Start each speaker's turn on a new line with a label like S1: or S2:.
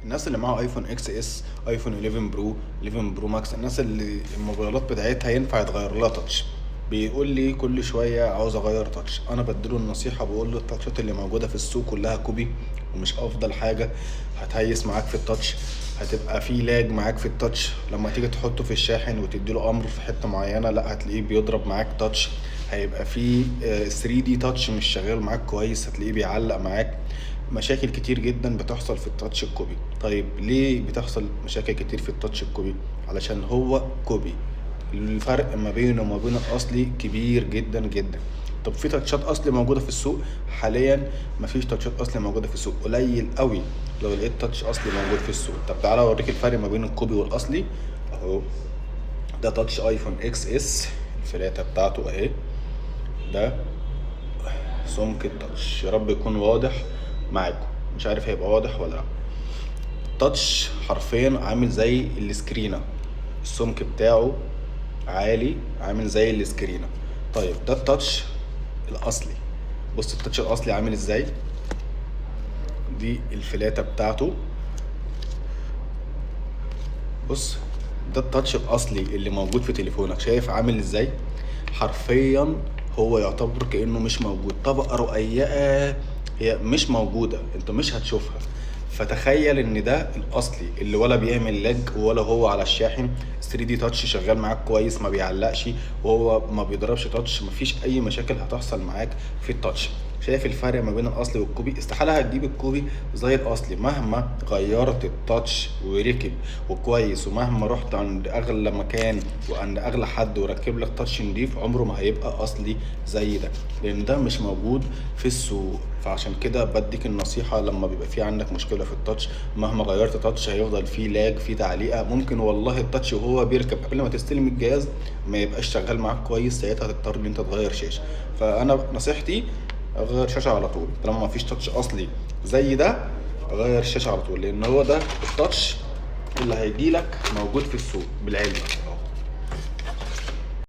S1: الناس اللي معاها ايفون اكس اس، ايفون 11 برو، 11 برو ماكس، الناس اللي الموبايلات بتاعتها ينفع يتغير لها تاتش، بيقول لي كل شويه عاوز اغير تاتش. انا بديله النصيحه، بقول له التاتشات اللي موجوده في السوق كلها كوبي ومش افضل حاجه. هتهيس معاك في التاتش، هتبقى في لاج معاك في التاتش لما تيجي تحطه في الشاحن وتديله امر في حته معينه، لا هتلاقيه بيضرب معاك تاتش. هيبقى في 3 دي تاتش مش شغال معاك كويس، هتلاقيه بيعلق معاك. مشاكل كتير جدا بتحصل في التاتش الكوبي. طيب ليه بتحصل مشاكل كتير في التاتش الكوبي؟ علشان هو كوبي، الفرق ما بينه وما بين الاصلي كبير جدا جدا. طب في تاتشات اصلي موجوده في السوق؟ حاليا مفيش تاتشات اصلي موجوده في السوق، قليل قوي لو لقيت تاتش اصلي موجود في السوق. طب تعالى اوريك الفرق ما بين الكوبي والاصلي اهو. ده تاتش ايفون اكس اس، الفلاته بتاعته اهي. ده سمك التاتش، يا رب يكون واضح معاكم، مش عارف هيبقى واضح ولا لا. التاتش حرفيا عامل زي السكرينه، السمك بتاعه عالي عامل زي السكرينه. طيب ده التاتش الاصلي. بص التاتش الاصلي عامل ازاي، دي الفلاته بتاعته. بص ده التاتش الاصلي اللي موجود في تليفونك، شايف عامل ازاي؟ حرفيا هو يعتبر كانه مش موجود، طبقه رقيقه هي مش موجوده، انت مش هتشوفها. فتخيل ان ده الاصلي اللي ولا بيعمل لاج ولا هو على الشاحن، 3 دي تاتش شغال معاك كويس ما بيعلقش، وهو ما بيضربش تاتش، مفيش اي مشاكل هتحصل معاك في التاتش. شايف الفرق ما بين الاصلي والكوبي؟ استحاله هتجيب الكوبي زي الاصلي مهما غيرت التاتش وركب وكويس، ومهما رحت عند اغلى مكان وعند اغلى حد وركب لك تاتش نضيف، عمره ما هيبقى اصلي زي ده، لان ده مش موجود في السوق. فعشان كده بديك النصيحة، لما بيبقى في عندك مشكلة في التاتش، مهما غيرت تاتش هيفضل فيه لاج، فيه تعليقة، ممكن والله التاتش وهو بيركب قبل ما تستلم الجهاز ما يبقاش شغال معاك كويس، ساعتها هتضطر ان انت تغير شاشة. فانا نصيحتي اغير شاشة على طول، طالما ما فيش تاتش اصلي زي ده اغير الشاشة على طول، لان هو ده التاتش اللي هيجيلك موجود في السوق بالعلم.